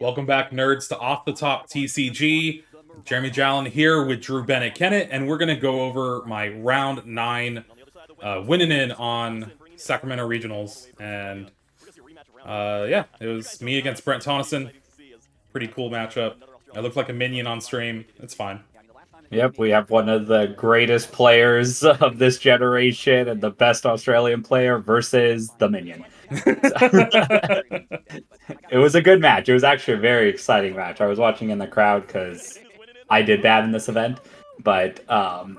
Welcome back, nerds, to Off the Top TCG. Jeremy Jallin here with Drew Bennett Kennett, and we're going to go over my round 9 winning in on Sacramento Regionals. And yeah, it was me against Brent Tonisson. Pretty cool matchup. I look like a minion on stream. It's fine. Yep, we have one of the greatest players of this generation and the best Australian player versus the minion. It was a good match. It was actually a very exciting match. I was watching in the crowd because I did bad in this event, but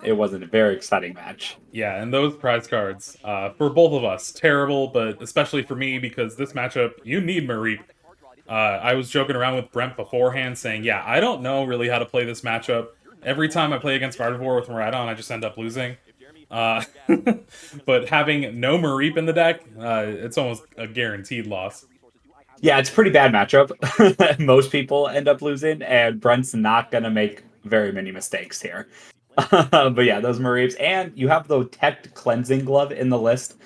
it wasn't a very exciting match. Yeah, and those prize cards, for both of us, terrible, but especially for me because this matchup, you need Mareep. I was joking around with Brent beforehand saying, yeah, I don't know really how to play this matchup. Every time I play against Gardevoir with Miraidon, I just end up losing. Uh, but having no Mareep in the deck, it's almost a guaranteed loss. Yeah, it's a pretty bad matchup. Most people end up losing, and Brent's not going to make very many mistakes here. But yeah, those Mareeps. And you have the Tech Cleansing Glove in the list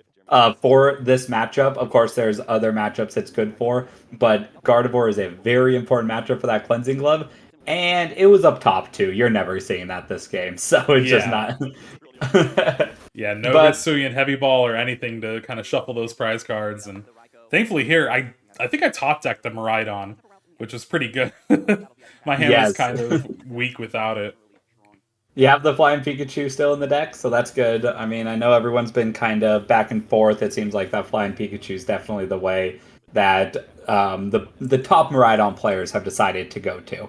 for this matchup. Of course, there's other matchups it's good for, but Gardevoir is a very important matchup for that Cleansing Glove. And it was up top, too. You're never seeing that this game, so it's just Yeah. not. Yeah, no But Hisuian Heavy Ball or anything to kind of shuffle those prize cards. And thankfully here, I think I top decked the Miraidon, which is pretty good. My hand was yes, kind of weak without it. you have the Flying Pikachu still in the deck, so that's good. I mean, I know everyone's been kind of back and forth. It seems like that Flying Pikachu is definitely the way that the top Miraidon players have decided to go to.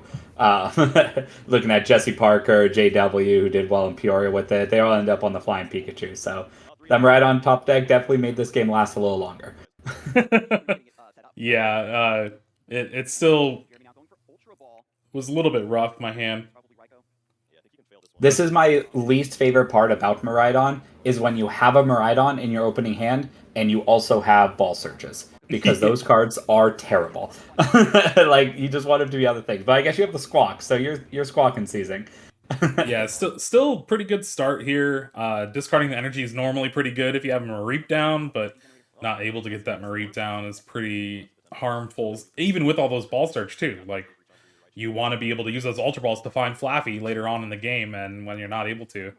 Looking at Jesse Parker, JW, who did well in Peoria with it, they all end up on the Flying Pikachu. So that Miraidon top deck definitely made this game last a little longer. Yeah, it still was a little bit rough, my hand. This is my least favorite part about Miraidon is when you have a Miraidon in your opening hand and you also have ball searches because those cards are terrible. Like you just want them to be other things. But I guess you have the squawk, so you're squawking season. Yeah, still pretty good start here. Discarding the energy is normally pretty good if you have a Mareep down, but not able to get that Mareep down is pretty harmful, even with all those ball search too. Like, you want to be able to use those Ultra Balls to find Flaffy later on in the game, and when you're not able to,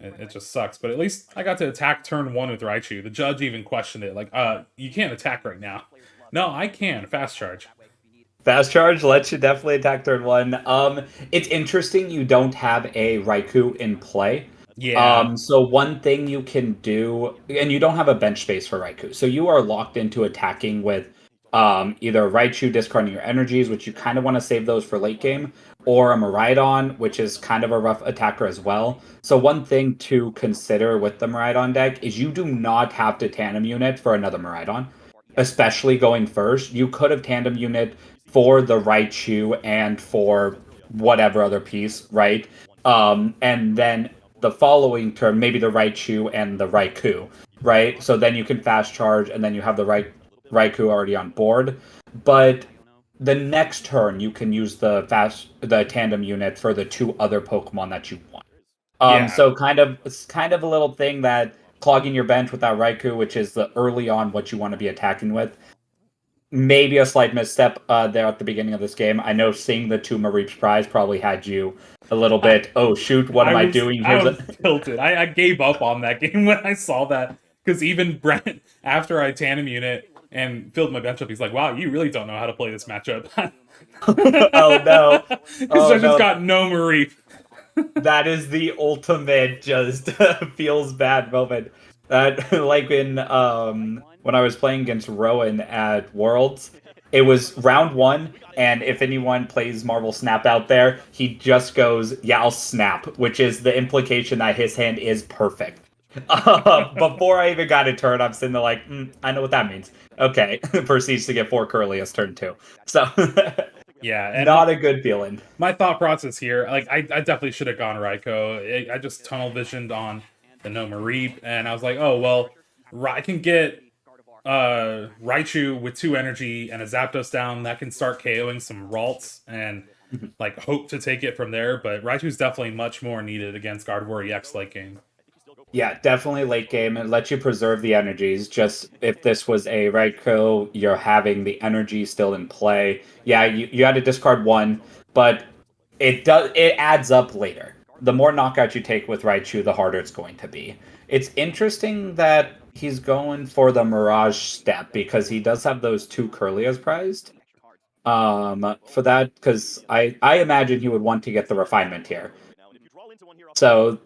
it just sucks. But at least I got to attack turn 1 with Raichu. The judge even questioned it, like, you can't attack right now. No, I can. Fast charge. Fast charge lets you definitely attack turn one. It's interesting you don't have a Raikou in play. Yeah. So one thing you can do, and you don't have a bench space for Raikou, so you are locked into attacking with either Raichu discarding your energies, which you kind of want to save those for late game, or a Miraidon, which is kind of a rough attacker as well. So one thing to consider with the Miraidon deck is you do not have to tandem unit for another Miraidon, especially going first. You could have tandem unit for the Raichu and for whatever other piece, right? And then the following turn, maybe the Raichu and the Raikou, right? So then you can fast charge, and then you have the Raikou already on board. But the next turn, you can use the tandem unit for the two other Pokemon that you want. Yeah. So it's kind of a little thing that clogging your bench with that Raikou, which is the early on what you want to be attacking with. Maybe a slight misstep there at the beginning of this game. I know seeing the two Mareep's prize probably had you a little bit. Oh shoot, what am I doing? I Here's was a tilted. I gave up on that game when I saw that, because even Brent, after I tandem unit and filled my bench up, he's like, "Wow, you really don't know how to play this matchup." oh no, Because oh I just no. got no Mareep. That is the ultimate just feels bad moment. That like in when I was playing against Rowan at Worlds, it was round one, and if anyone plays Marvel Snap out there, he just goes, "Yeah, I'll snap," which is the implication that his hand is perfect. Before I even got a turn, I'm sitting there like, I know what that means. Okay, proceeds to get 4 Curlius turn 2. So Yeah, and not a good feeling. my thought process here, like, I definitely should have gone Raikou. I just tunnel visioned on the no Mareep, and I was like, oh well, I can get Raichu with 2 energy and a Zapdos down that can start KOing some Ralts and like hope to take it from there. But Raichu's definitely much more needed against Gardevoir EX late game. Yeah, definitely late game. It lets you preserve the energies. Just if this was a Raikou, you're having the energy still in play. Yeah, you had to discard one, but it adds up later. The more knockouts you take with Raichu, the harder it's going to be. It's interesting that he's going for the Mirage step because he does have those two Curlias prized. For that, because I imagine he would want to get the refinement here. So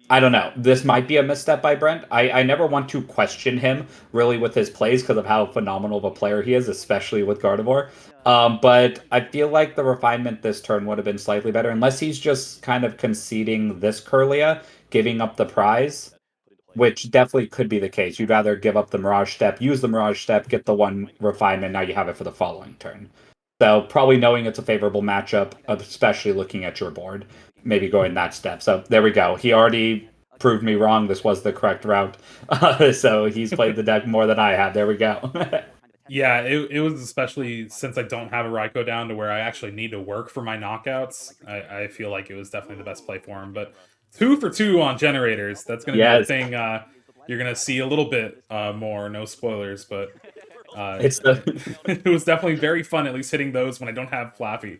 I don't know. This might be a misstep by Brent. I never want to question him really with his plays because of how phenomenal of a player he is, especially with Gardevoir. But I feel like the refinement this turn would have been slightly better, unless he's just kind of conceding this Curlia, giving up the prize, which definitely could be the case. You'd rather give up the Mirage Step, use the Mirage Step, get the one refinement, now you have it for the following turn. So probably knowing it's a favorable matchup, especially looking at your board, maybe going that step. So there we go. He already proved me wrong. This was the correct route. So he's played the deck more than I have. There we go. Yeah, it was especially since I don't have a Raikou down to where I actually need to work for my knockouts. I feel like it was definitely the best play for him. But 2 for 2 on generators. That's going to be a Yes. thing you're going to see a little bit more. No spoilers, but It's the it was definitely very fun at least hitting those when I don't have Flappy.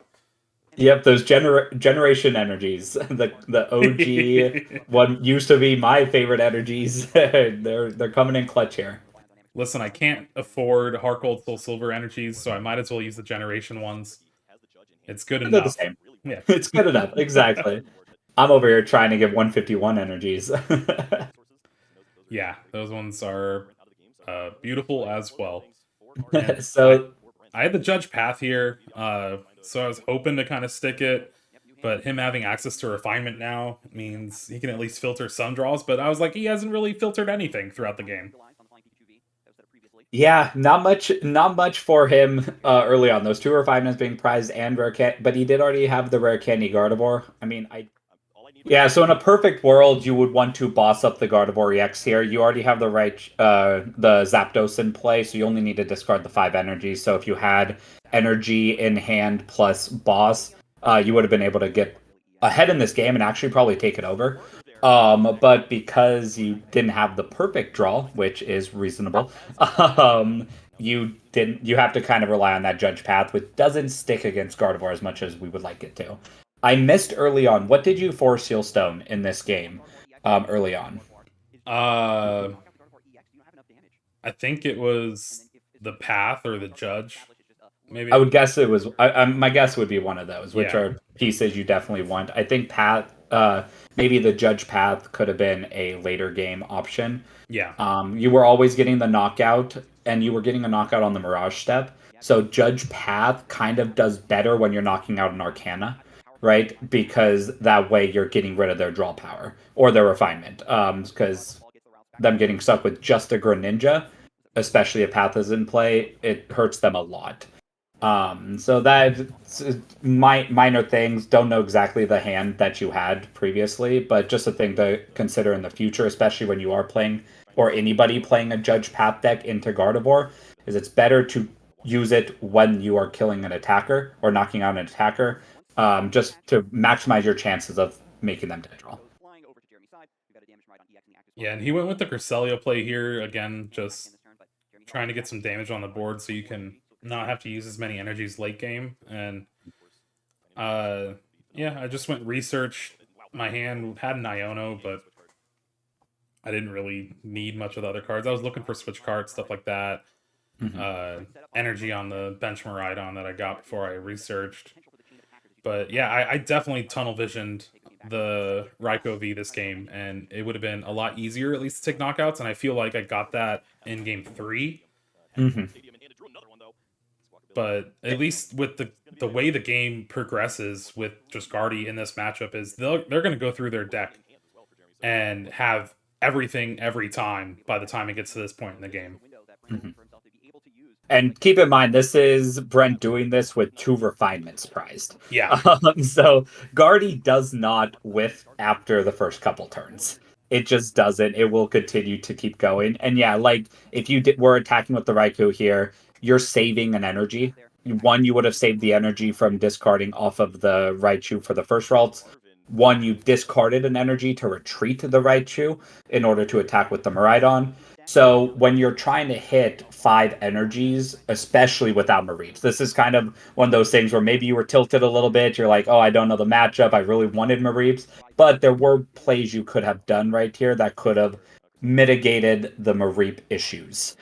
Yep, those generation energies. The OG what used to be my favorite energies. They're coming in clutch here. Listen, I can't afford Heart Gold Soul Silver energies, so I might as well use the generation ones. It's good They're the enough. same. Yeah. It's good enough. Exactly. I'm over here trying to give 151 energies. Yeah, those ones are beautiful as well. And I So I had the judge path here, so I was hoping to kind of stick it, but him having access to refinement now means he can at least filter some draws. But I was like, he hasn't really filtered anything throughout the game. yeah, not much for him early on. Those two refinements being prized and rare can, but he did already have the rare candy Gardevoir. I mean, I Yeah, so in a perfect world, you would want to boss up the Gardevoir EX here. You already have the Zapdos in play, so you only need to discard the 5 energies. So if you had energy in hand plus boss, you would have been able to get ahead in this game and actually probably take it over. But because you didn't have the perfect draw, which is reasonable, you have to kind of rely on that judge path, which doesn't stick against Gardevoir as much as we would like it to. I missed early on. What did you for Seal Stone in this game early on? Uh, I think it was the path or the judge, I maybe. would guess it was. My guess would be one of those, which Yeah, are pieces you definitely want. I think Path, maybe the Judge Path could have been a later game option. yeah, You were always getting the knockout, and you were getting a knockout on the Mirage step. So Judge Path kind of does better when you're knocking out an Arcana, right? Because that way you're getting rid of their draw power or their refinement. Because them getting stuck with just a Greninja, especially if Path is in play, it hurts them a lot. So that's minor things. Don't know exactly the hand that you had previously, but just a thing to consider in the future, especially when you are playing or anybody playing a Judge Path deck into Gardevoir, is it's better to use it when you are killing an attacker or knocking out an attacker, just to maximize your chances of making them dead draw. yeah. And he went with the Cresselia play here again, just trying to get some damage on the board so you can not have to use as many energies late game. And uh, yeah, I just went research. My hand had an Iono, but I didn't really need much of the other cards. I was looking for switch cards, stuff like that. Mhm. Uh, energy on the bench Maridon that I got before I researched. But yeah, I definitely tunnel visioned the Raikou V this game, and it would have been a lot easier at least to take knockouts. And I feel like I got that in game 3. Mhm. But at least with the way the game progresses with just Guardy in this matchup is they're going to go through their deck and have everything every time by the time it gets to this point in the game. Mhm. And keep in mind, this is Brent doing this with 2 refinements prized. Yeah. So Guardy does not whiff after the first couple turns. It just doesn't. It will continue to keep going. And yeah, like if were attacking with the Raikou here, you're saving an energy. One, you would have saved the energy from discarding off of the Raichu for the first Ralts. one, you discarded an energy to retreat to the Raichu in order to attack with the Miraidon. So when you're trying to hit 5 energies, especially without Mareeps, this is kind of one of those things where maybe you were tilted a little bit. You're like, oh, I don't know the matchup. I really wanted Mareeps. But there were plays you could have done right here that could have mitigated the Mareep issues,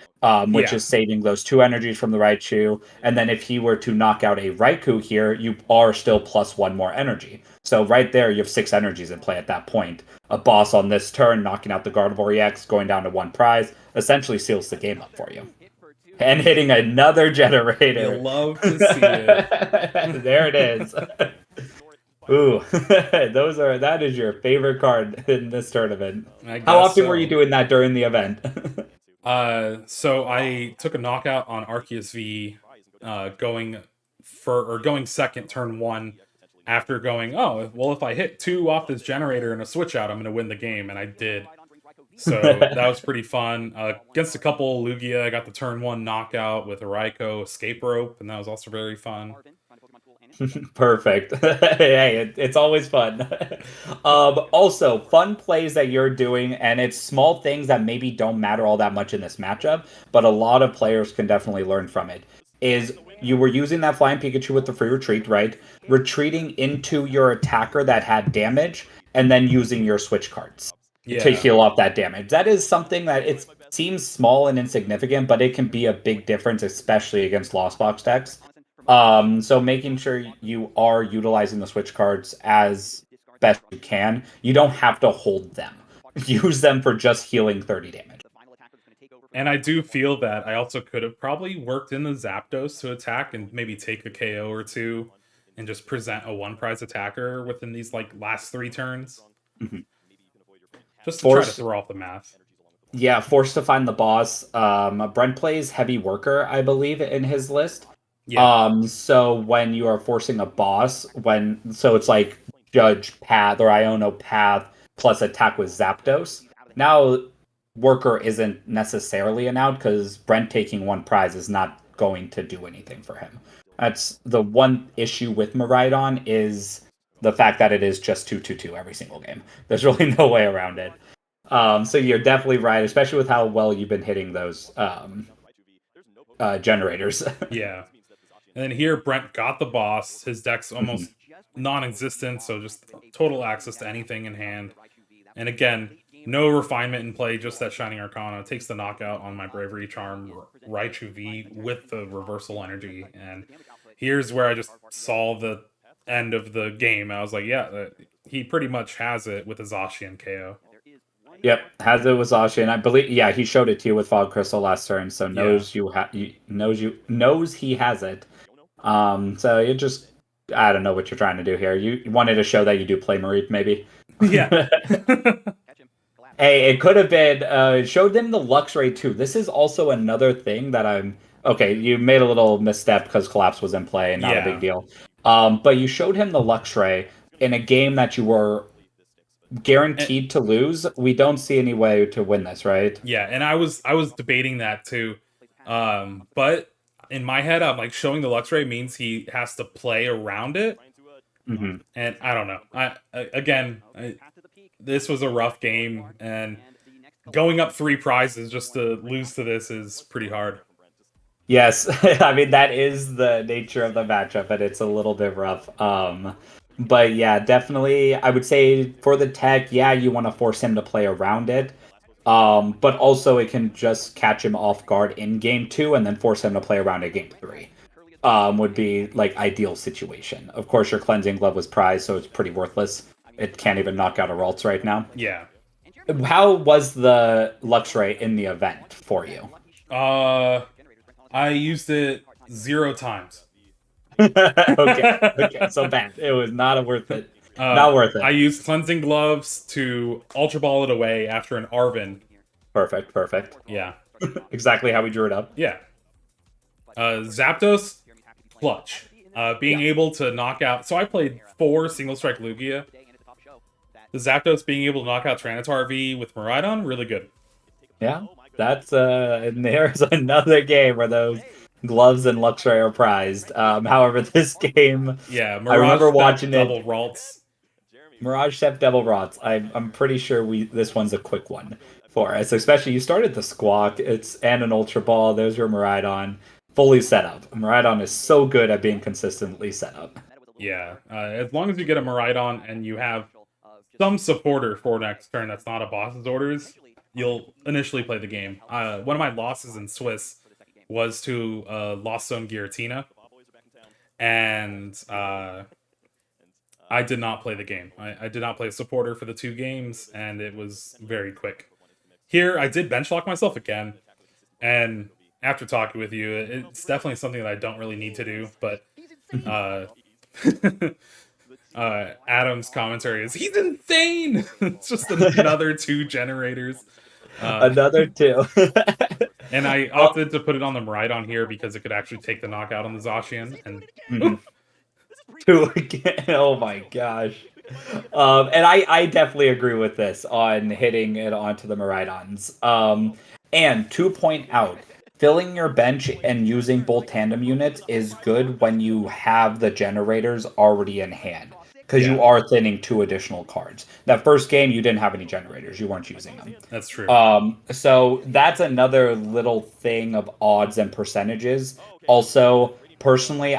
which Yeah. is saving those 2 energies from the Raichu. And then if he were to knock out a Raikou here, you are still plus 1 more energy. So right there, you have 6 energies in play at that point. A boss on this turn, knocking out the Gardevoir EX, going down to 1 prize, essentially seals the game up for you. And hitting another generator. You love to see it. There it is. Ooh, that is your favorite card in this tournament. I How guess often were you so. doing that during the event? So I took a knockout on Arceus V, going second turn 1 after going, oh, well, if I hit 2 off this generator and a switch out, I'm going to win the game, and I did. So that was pretty fun. Against a couple Lugia, I got the turn 1 knockout with a Raikou escape rope, and that was also very fun. Perfect. Hey, it's always fun. Also, fun plays that you're doing, and it's small things that maybe don't matter all that much in this matchup, but a lot of players can definitely learn from it. Is you were using that Flying Pikachu with the free retreat, right? Retreating into your attacker that had damage, and then using your switch cards to Yeah. heal off that damage. That is something that it seems small and insignificant, but it can be a big difference, especially against Lost Box decks. So making sure you are utilizing the switch cards as best you can. You don't have to hold them. Use them for just healing 30 damage. And I do feel that I also could have probably worked in the Zapdos to attack and maybe take a KO or 2 and just present a 1 prize attacker within these last 3 turns. Mm-hmm. Just to try to throw off the math. Yeah, forced to find the boss. Brent plays Heavy Worker, I believe, in his list. Yeah. So when you are forcing a boss, so it's like Judge Path or Iono Path plus attack with Zapdos. Now Worker isn't necessarily an out because Brent taking 1 prize is not going to do anything for him. That's the one issue with Miraidon is the fact that it is just 2/2/2 every single game. There's really no way around it. So you're definitely right, especially with how well you've been hitting those generators. Yeah. And then here, Brent got the boss. His deck's almost non-existent, so just total access to anything in hand. And again, no refinement in play, just that Shining Arcana. Takes the knockout on my Bravery Charm Raichu V with the reversal energy. And here's where I just saw the end of the game. I was like, yeah, he pretty much has it with a Zacian KO. Yep, has it with Zacian. I believe, yeah, he showed it to you with Fog Crystal last turn, so knows he has it. So you just, I don't know what you're trying to do here. You wanted to show that you do play Mareep, maybe. Yeah. Hey, it could have been, showed them the Luxray too. This is also another thing that okay, you made a little misstep because Collapse was in play and not a big deal. But you showed him the Luxray in a game that you were guaranteed to lose. We don't see any way to win this, right? Yeah, and I was debating that too. But in my head, I'm like, showing the Luxray means he has to play around it. Mm-hmm. And I don't know. This was a rough game, and going up 3 prizes just to lose to this is pretty hard. Yes, I mean that is the nature of the matchup, and it's a little bit rough. But yeah, definitely, I would say for the tech, yeah, you want to force him to play around it. But also it can just catch him off guard in game 2 and then force him to play around it game 3. Would be like ideal situation. Of course, your Cleansing Glove was prized, so it's pretty worthless. It can't even knock out a Ralts right now. Yeah. How was the Luxray in the event for you? I used it 0 times. Okay, so bad. It was not worth it. Not worth it. I used Cleansing Gloves to Ultra Ball it away after an Arven. Perfect. Yeah. Exactly how we drew it up. Yeah. Zapdos, clutch. Being able to knock out... So I played 4 Single Strike Lugia. The Zapdos being able to knock out Tyranitar V with Miraidon, really good. Yeah, that's... and there's another game where those gloves and Luxray are prized. However, this game... Yeah, I remember watching double Ralts. Mirage Step Devil Rots. I'm pretty sure this one's a quick one for us. Especially you started the Squawk. It's and an Ultra Ball. There's your Miraidon. Fully set up. Miraidon is so good at being consistently set up. Yeah, as long as you get a Miraidon and you have some supporter for next turn that's not a boss's orders, you'll initially play the game. One of my losses in Swiss was to Lost Zone Giratina, and I did not play the game. I did not play a supporter for the 2 games, and it was very quick. Here, I did benchlock myself again, and after talking with you, it's definitely something that I don't really need to do, but uh, Adam's commentary is, he's insane! It's just another 2 generators. Another 2. And I opted to put it on the Miraidon here because it could actually take the knockout on the Zacian, and... Mhm. 2 again. Oh my gosh. And I definitely agree with this on hitting it onto the Miraidons. And to point out, filling your bench and using both tandem units is good when you have the generators already in hand. Because you are thinning 2 additional cards. That first game, you didn't have any generators. You weren't using them. That's true. So that's another little thing of odds and percentages. Also, personally,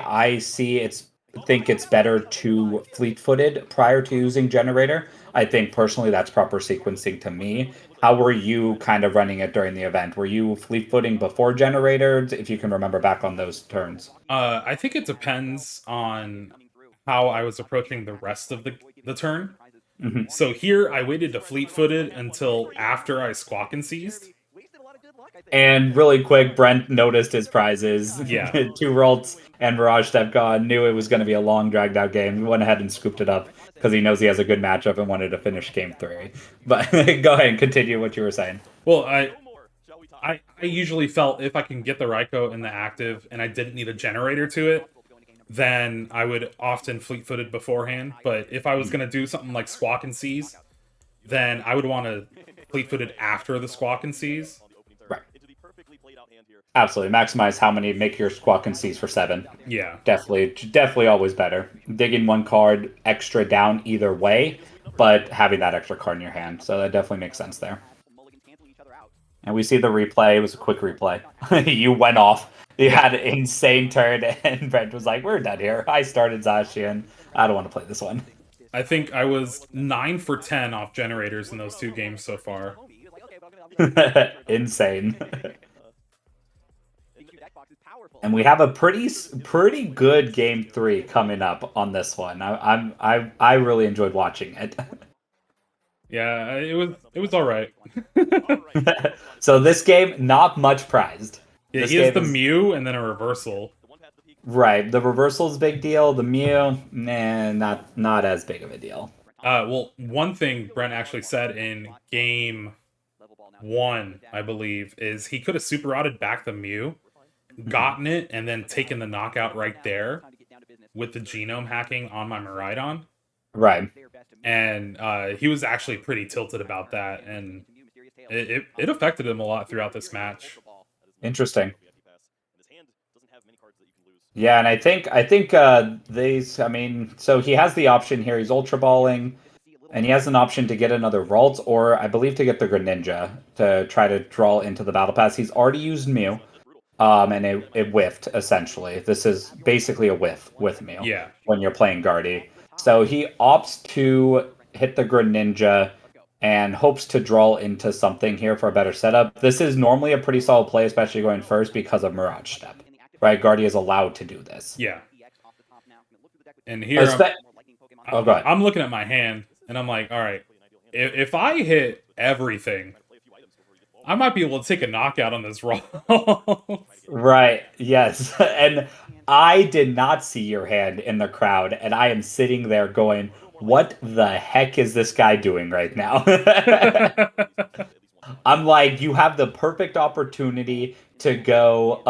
think it's better to fleet-footed prior to using generator. I think personally that's proper sequencing to me. How were you kind of running it during the event? Were you fleet-footing before generator, if you can remember back on those turns? I think it depends on how I was approaching the rest of the turn. Mm-hmm. So here, I waited to fleet-footed until after I squawk and seized. And really quick, Brent noticed his prizes. Yeah. 2 Rolts and Mirage Step God knew it was going to be a long, dragged out game. He went ahead and scooped it up because he knows he has a good matchup and wanted to finish game 3. But go ahead and continue what you were saying. Well, I usually felt if I can get the Raikou in the active and I didn't need a generator to it, then I would often fleet-footed beforehand. But if I was going to do something like squawk and seize, then I would want to fleet-footed after the squawk and seize. Right. Absolutely. Maximize how many, make your squawk and seize for 7. Yeah. Definitely always better. Digging 1 card extra down either way, but having that extra card in your hand. So that definitely makes sense there. And we see the replay. It was a quick replay. You went off. You had an insane turn, and Brent was like, we're done here. I started Zacian. I don't want to play this one. I think I was 9 for 10 off generators in those 2 games so far. Insane. And we have a pretty good game 3 coming up on this one. I really enjoyed watching it. Yeah, it was all right. So this game, not much prized. Yeah, he has the Mew and then a reversal. Right, the reversal's a big deal. The Mew, nah, not as big of a deal. Well, one thing Brent actually said in game 1, I believe, is he could have super routed back the Mew, gotten it, and then taken the knockout right there with the genome hacking on my Miraidon. Right. And he was actually pretty tilted about that, and it affected him a lot throughout this match. Interesting. Yeah, and I think so he has the option here. He's Ultra Balling, and he has an option to get another Ralt, or I believe to get the Greninja to try to draw into the Battle Pass. He's already used Mew, and it whiffed, essentially. This is basically a whiff with Mew. Yeah. When you're playing Guardy. So he opts to hit the Greninja and hopes to draw into something here for a better setup. This is normally a pretty solid play, especially going first because of Mirage Step. Right? Guardy is allowed to do this. Yeah. And here I'm looking at my hand, and I'm like, all right, if I hit everything, I might be able to take a knockout on this roll. Right, yes. And I did not see your hand in the crowd, and I am sitting there going, what the heck is this guy doing right now? I'm like, you have the perfect opportunity to go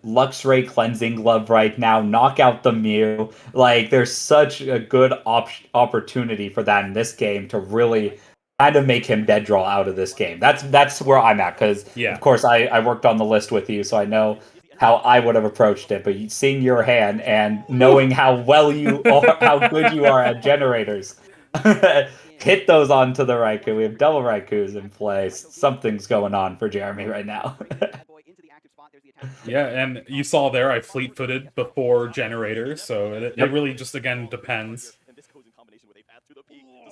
Luxray Cleansing Glove right now, knock out the Mew. Like, there's such a good opportunity for that in this game to really kind of make him dead draw out of this game. That's where I'm at, because, of course, I worked on the list with you, so I know how I would have approached it. But seeing your hand and knowing how well you are, how good you are at generators, Hit those onto the Raikou. We have double Raikus in play. Something's going on for Jeremy right now. Yeah, and you saw there I fleet-footed before generator, so it Yep. really just again depends.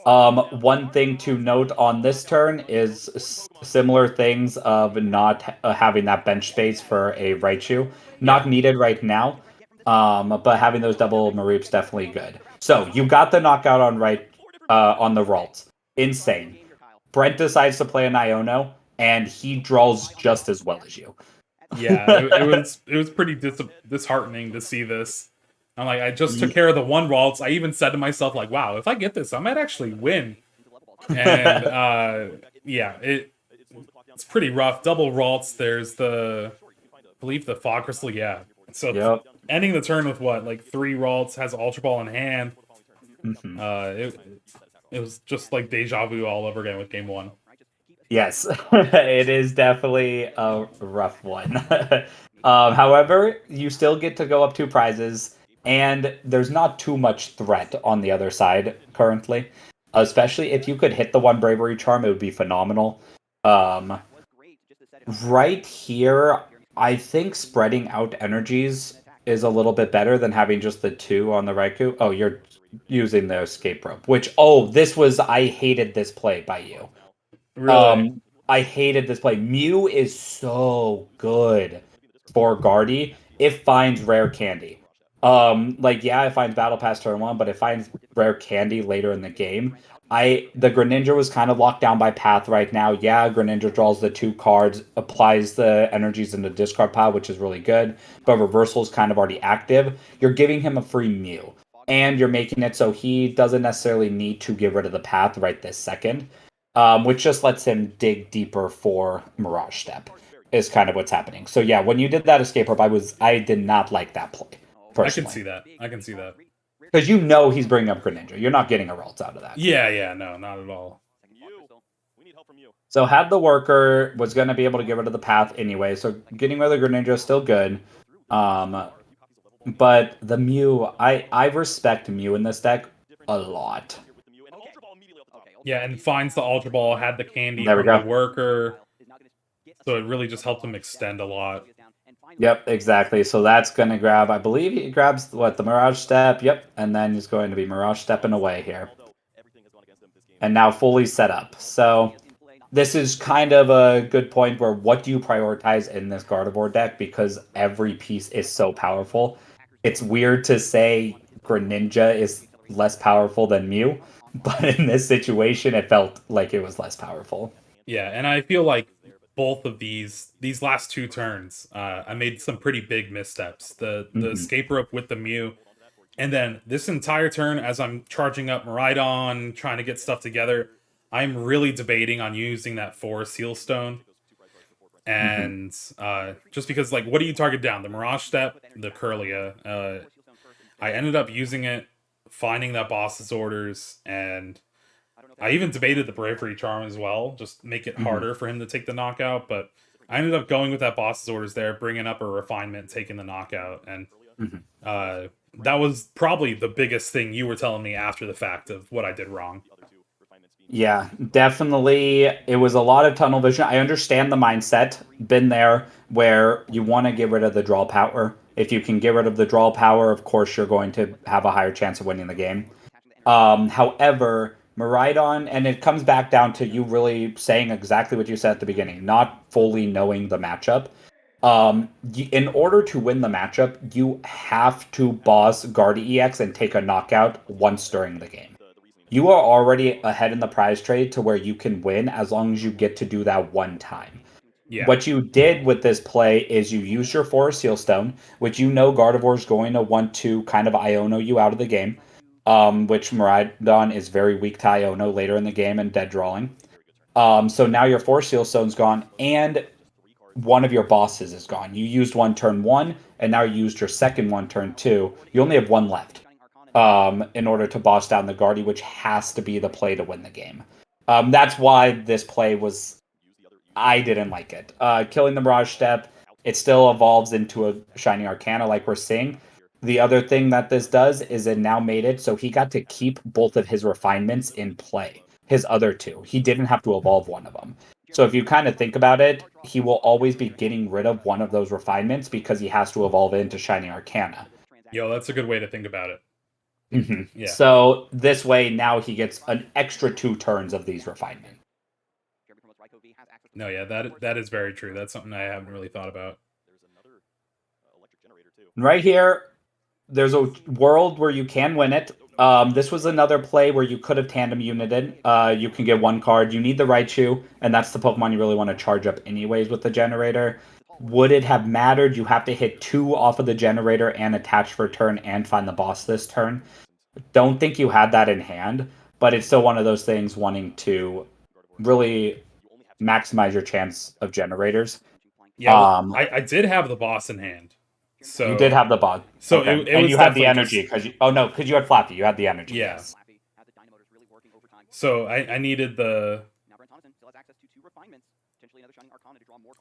One thing to note on this turn is similar things of not having that bench space for a Raichu. Not Yeah. needed right now, but having those double Mareeps definitely good. So you got the knockout on the Ralt. Insane. Brent decides to play an Iono, and he draws just as well as you. Yeah, it was pretty disheartening to see this. I'm like, I just took care of the one Ralts. I even said to myself, like, wow, if I get this, I might actually win. And yeah, it's pretty rough. Double Ralts. There's I believe the Fog Crystal. Yeah. So Yep. ending the turn with what, like 3 Ralts, has Ultra Ball in hand. Mhm. It was just like deja vu all over again with game 1. Yes, it is definitely a rough one. However, you still get to go up 2 prizes, and there's not too much threat on the other side currently. Especially if you could hit the one Bravery Charm, it would be phenomenal. Um, right here, I think spreading out energies is a little bit better than having just the 2 on the Raikou. Oh, you're using the escape rope, I hated this play by you. Really? I hated this play. Mew is so good for Guardy. It finds rare candy. Like yeah, it finds Battle Pass turn 1, but it finds rare candy later in the game. The Greninja was kind of locked down by path right now. Yeah, Greninja draws the 2 cards, applies the energies in the discard pile, which is really good, but reversal is kind of already active. You're giving him a free Mew, and you're making it so he doesn't necessarily need to get rid of the path right this second, which just lets him dig deeper for Mirage Step. Is kind of what's happening. So yeah, when you did that escape rope, I did not like that play I can see personally, that. I can see that. because you know he's bringing up Greninja. You're not getting a Ralt out of that. Yeah, no, not at all. So had the worker was going to be able to get rid of the path anyway. So getting rid of the Greninja is still good. But the Mew, I respect Mew in this deck a lot. Yeah, and finds the Ultra Ball, had the candy There we from the go. worker, so it really just helped him extend a lot. Yep, exactly. So that's going to grab, I believe he grabs, the Mirage Step. Yep, and then he's going to be Mirage Stepping away here. And now fully set up. So this is kind of a good point where what do you prioritize in this Gardevoir deck, because every piece is so powerful. It's weird to say Greninja is less powerful than Mew, but in this situation, it felt like it was less powerful. Yeah, and I feel like both of these last 2 turns, I made some pretty big missteps. The Mm-hmm. escape rope with the Mew, and then this entire turn, as I'm charging up Maridon, trying to get stuff together, I'm really debating on using that 4 Seal Stone. Mm-hmm. And just because, like, what do you target down? The Mirage Step, the Curlia. I ended up using it, finding that boss's orders, and I even debated the Bravery Charm as well, just make it Mm-hmm. harder for him to take the knockout, but I ended up going with that boss's orders there, bringing up a refinement, taking the knockout, and Mm-hmm. uh, that was probably the biggest thing you were telling me after the fact of what I did wrong. Yeah, definitely. It was a lot of tunnel vision. I understand the mindset. Been there where you want to get rid of the draw power. If you can get rid of the draw power, of course, you're going to have a higher chance of winning the game. However, Maridon, and it comes back down to you really saying exactly what you said at the beginning, not fully knowing the matchup. In order to win the matchup, you have to boss Guardy EX and take a knockout once during the game. You are already ahead in the prize trade to where you can win as long as you get to do that one time. Yeah, What you did with this play is you used your Forest Seal Stone, which you know Gardevoir is going to want to kind of Iono you out of the game, which Miraidon is very weak to Iono later in the game and dead drawing. So now your Forest Seal Stone's gone, and one of your bosses is gone. You used one turn 1, and now you used your second one turn 2. You only have one left in order to boss down the Guardy, which has to be the play to win the game. That's why this play was. I didn't like it. Killing the Mirage Step, it still evolves into a Shiny Arcana like we're seeing. The other thing that this does is it now made it so he got to keep both of his refinements in play. His other two. He didn't have to evolve one of them. So if you kind of think about it, he will always be getting rid of one of those refinements because he has to evolve into Shining Arcana. Yo, that's a good way to think about it. Yeah. So this way, now he gets an extra 2 turns of these refinements. No, yeah, that is very true. That's something I haven't really thought about. Right here, there's a world where you can win it. This was another play where you could have tandem united. You can get 1 card. You need the Raichu, and that's the Pokemon you really want to charge up anyways with the generator. Would it have mattered? You have to hit 2 off of the generator and attach for a turn and find the boss this turn. Don't think you had that in hand, but it's still one of those things wanting to really maximize your chance of generators. Yeah, well, I did have the boss in hand. So you did have the bug. So okay. it and was you had the definitely energy because because you had Flappy. You had the energy. Yeah. Yes. So I needed the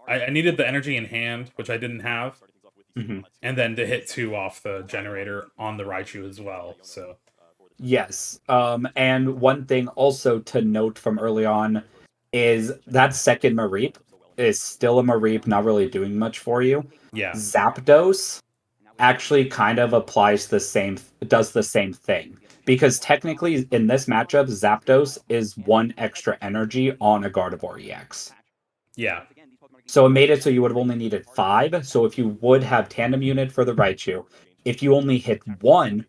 I needed the energy in hand, which I didn't have, and then to hit 2 off the generator on the Raichu as well. So yes, and one thing also to note from early on is that second Mareep is still a Mareep, not really doing much for you. Yeah. Zapdos actually kind of does the same thing. Because technically in this matchup, Zapdos is 1 extra energy on a Gardevoir EX. Yeah. So it made it so you would have only needed 5. So if you would have tandem unit for the Raichu, if you only hit 1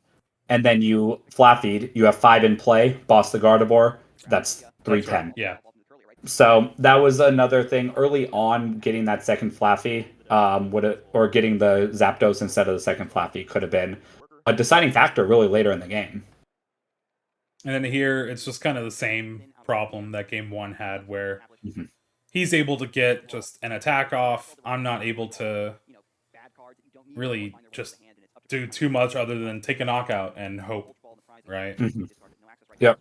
and then you flat feed, you have 5 in play, boss the Gardevoir, that's 310. Right. Yeah. So that was another thing early on. Getting that second Flaffy or getting the Zapdos instead of the second Flaffy could have been a deciding factor really later in the game. And then here it's just kind of the same problem that game 1 had, where he's able to get just an attack off. I'm not able to really just do too much other than take a knockout and hope, right? Yep.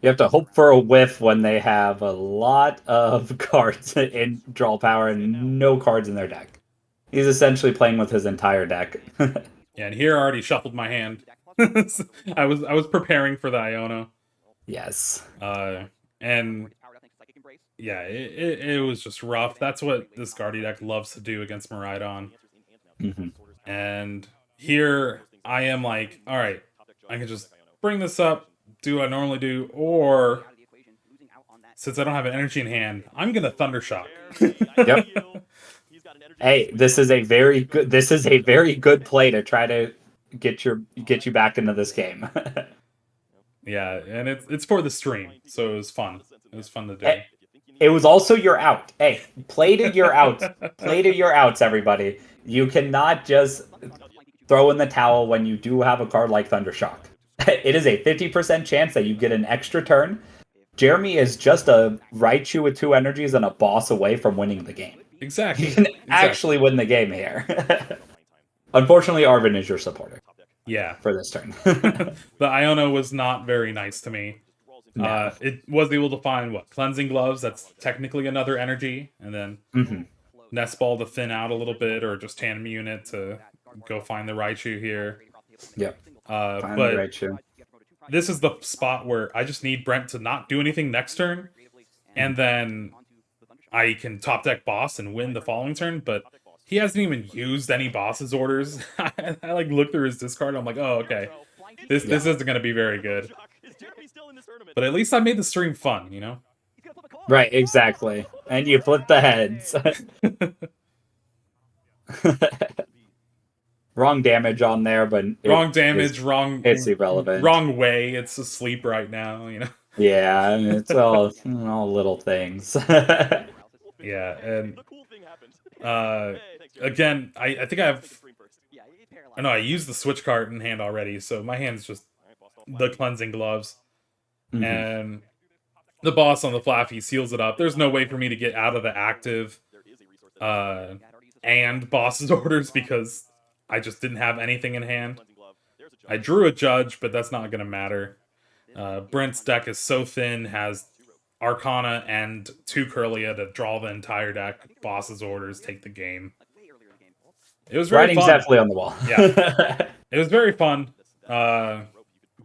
You have to hope for a whiff when they have a lot of cards in draw power and no cards in their deck. He's essentially playing with his entire deck. Yeah, and here I already shuffled my hand. I was preparing for the Iono. Yes. And yeah, it was just rough. That's what this Guardy deck loves to do against Miraidon. And here I am like, all right, I can just bring this up, do what I normally do, or since I don't have an energy in hand, I'm gonna Thundershock. Yep. Hey, this is a very good play to try to get you back into this game. Yeah, and it's for the stream, so it was fun. It was fun to do. It was also your out. Hey, play to your outs. Play to your outs, everybody. You cannot just throw in the towel when you do have a card like Thundershock. It is a 50% chance that you get an extra turn. Jeremy is just a Raichu with 2 energies and a boss away from winning the game. Exactly. You can actually win the game here. Unfortunately, Arvin is your supporter. Yeah. For this turn. The Iono was not very nice to me. No. It was able to find, Cleansing Gloves, that's technically another energy, and then Nest Ball to thin out a little bit, or just Tandem Unit to go find the Raichu here. Yep. But Raichu. This is the spot where I just need Brent to not do anything next turn, and then I can top deck boss and win the following turn, but he hasn't even used any boss's orders. I like look through his discard, I'm like, oh, okay. This isn't going to be very good. But at least I made the stream fun, you know? Right, exactly. And you flip the heads. Wrong damage on there, but wrong damage, wrong. It's irrelevant. Wrong way. It's asleep right now, you know. Yeah, it's all little things. Yeah, and again, I think I have. I know I used the switch card in hand already, so my hand's just the Cleansing Gloves, and the boss on the Flaffy seals it up. There's no way for me to get out of the active and boss's orders because I just didn't have anything in hand. I drew a Judge, but that's not going to matter. Brent's deck is so thin, has Arcana and 2 Curlia to draw the entire deck, boss's orders, take the game. It was very Writing's fun. definitely on the wall. Yeah. It was very fun. Uh,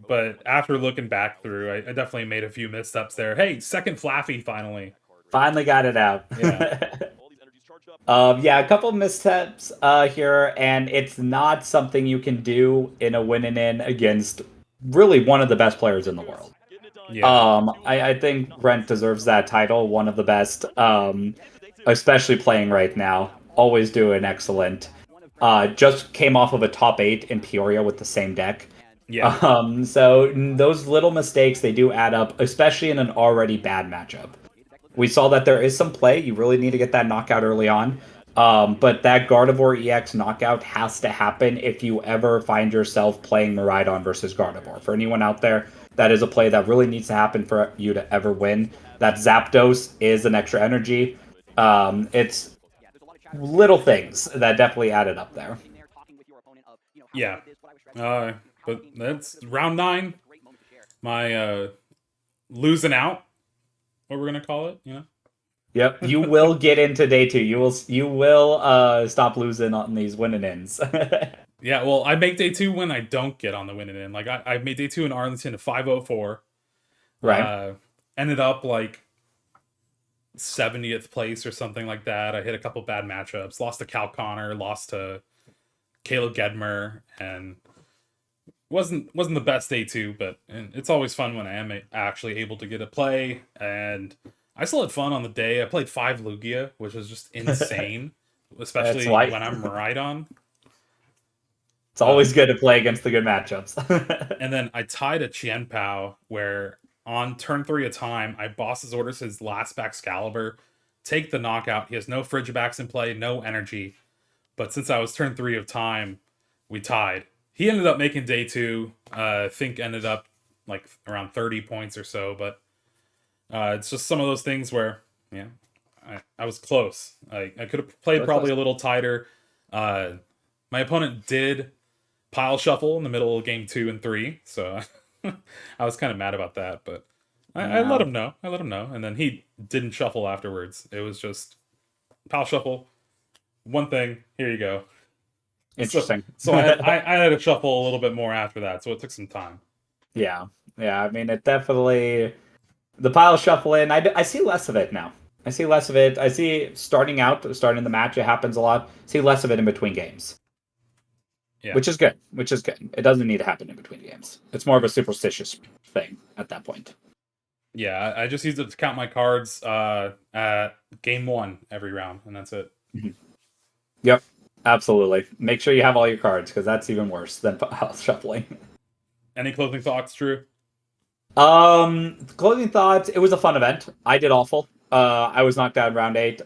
but after looking back through, I definitely made a few missteps there. Hey, second Flaffy finally. Finally got it out. Yeah. Yeah, a couple missteps here, and it's not something you can do in a win and in against really one of the best players in the world. Yeah. I think Brent deserves that title, one of the best, especially playing right now. Always doing excellent. Just came off of a top 8 in Peoria with the same deck. Yeah. So those little mistakes, they do add up, especially in an already bad matchup. We saw that there is some play. You really need to get that knockout early on. But that Gardevoir EX knockout has to happen if you ever find yourself playing Miraidon versus Gardevoir. For anyone out there, that is a play that really needs to happen for you to ever win. That Zapdos is an extra energy. It's little things that definitely added up there. Yeah. But that's round 9. My losing out, what we're gonna call it, you know? Yep, you will get into day 2. You will stop losing on these winning ends. Yeah, well, I make day 2 when I don't get on the winning end. Like I made day 2 in Arlington at 504. Right. Uh, ended up like 70th place or something like that. I hit a couple bad matchups. Lost to Cal Connor, lost to Caleb Gedmer, and wasn't the best day 2, but and it's always fun when I am actually able to get a play. And I still had fun on the day. I played 5 Lugia, which was just insane, That's especially why when I'm Miraidon. it's always good to play against the good matchups. And then I tied a Chien Pao where on turn 3 of time, I bosses orders his last Excalibur, take the knockout. He has no Frigibacks in play, no energy. But since I was turn 3 of time, we tied. He ended up making day 2. I think ended up like around 30 points or so. But it's just some of those things where, yeah, I was close. I could have played So probably close. a little tighter. My opponent did pile shuffle in the middle of game 2 and 3, so I was kind of mad about that, but I let Yeah. him know. I let him know, and then he didn't shuffle afterwards. It was just pile shuffle, one thing. Here you go. So Interesting. so I had to shuffle a little bit more after that, so it took some time. Yeah. Yeah. I mean, it definitely the pile shuffling. I see less of it now. I see less of it. I see starting the match. It happens a lot. See less of it in between games, Yeah, which is good. Which is good. It doesn't need to happen in between games. It's more of a superstitious thing at that point. yeah. I just used it to count my cards at game 1 every round, and that's it. Mhm. Yep. Absolutely. Make sure you have all your cards because that's even worse than pile shuffling. Any closing thoughts, Drew? Closing thoughts. It was a fun event. I did awful. I was knocked out in round 8.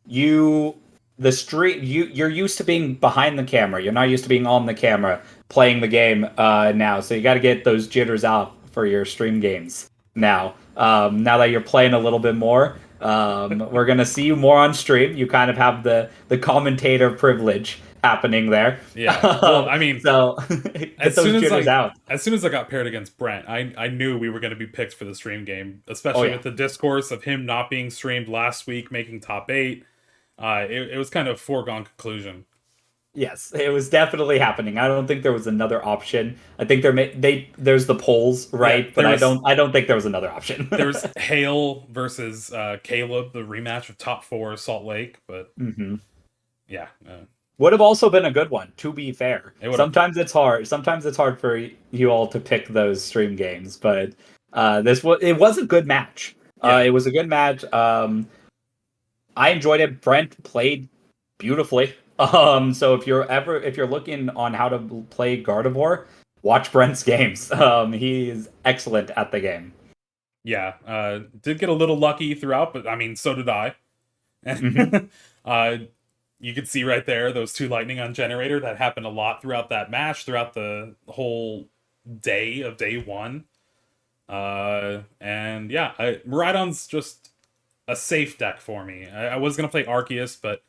You, the street, you're used to being behind the camera. You're not used to being on the camera playing the game now. So you got to get those jitters out for your stream games now. Now that you're playing a little bit more, we're gonna see you more on stream. You kind of have the commentator privilege happening there. Yeah. Well, I mean, So get as those soon as jitters I out. as soon as I got paired against Brent, I knew we were going to be picked for the stream game, Oh especially yeah. with the discourse of him not being streamed last week, making top 8. It was kind of a foregone conclusion. Yes, it was definitely happening. I don't think there was another option. I think there's the polls, Yeah, right? But I don't think there was another option. there was Hale versus Caleb, the rematch of top 4 Salt Lake, but hmm yeah, Would have also been a good one, to be fair. it would have. Sometimes it's hard. Sometimes it's hard for you all to pick those stream games, but it was a good match. Yeah, It was a good match. I enjoyed it. Brent played beautifully. So if you're looking on how to play Gardevoir, watch Brent's games. He is excellent at the game. yeah. Did get a little lucky throughout, but I mean, so did I. hmm uh, you could see right there those 2 lightning on generator. That happened a lot throughout that match, throughout the whole day of day 1. And yeah, Miraidon's just a safe deck for me. I was gonna play Arceus, but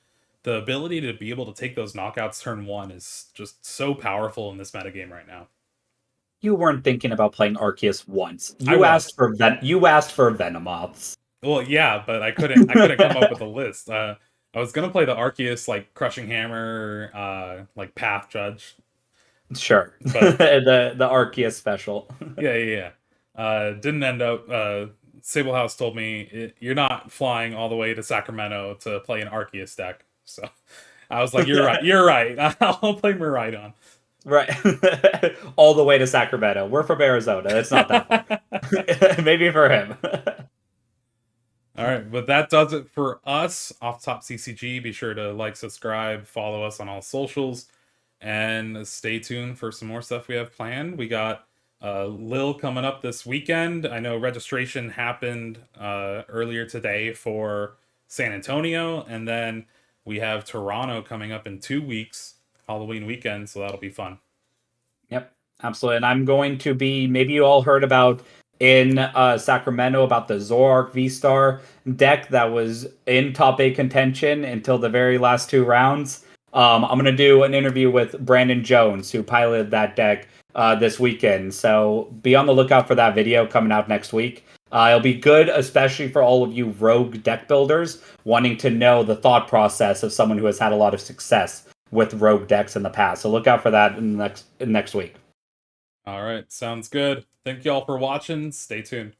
the ability to be able to take those knockouts turn 1 is just so powerful in this metagame right now. You weren't thinking about playing Arceus once. I was. You asked for Venomoths. Well, yeah, but I couldn't come up with a list. I was gonna play the Arceus like Crushing Hammer, like Path Judge, Sure. But The Arceus special. Didn't end up. Sable House told me you're not flying all the way to Sacramento to play an Arceus deck. So I was like, "You're right. You're right. I'll play Miraidon." Right. All the way to Sacramento. We're from Arizona. It's not that far. Maybe for him. All right, but that does it for us off Top CCG. Be sure to like, subscribe, follow us on all socials, and stay tuned for some more stuff we have planned. We got Lil coming up this weekend. I know registration happened earlier today for San Antonio, and then we have Toronto coming up in 2 weeks, Halloween weekend, so that'll be fun. Yep, absolutely. And I'm going to be, maybe you all heard about in Sacramento about the Zoroark V-Star deck that was in top 8 contention until the very last 2 rounds. I'm going to do an interview with Brandon Jones, who piloted that deck this weekend. So be on the lookout for that video coming out next week. It'll be good, especially for all of you rogue deck builders wanting to know the thought process of someone who has had a lot of success with rogue decks in the past. So look out for that in next week. All right, sounds good. Thank you all for watching. Stay tuned.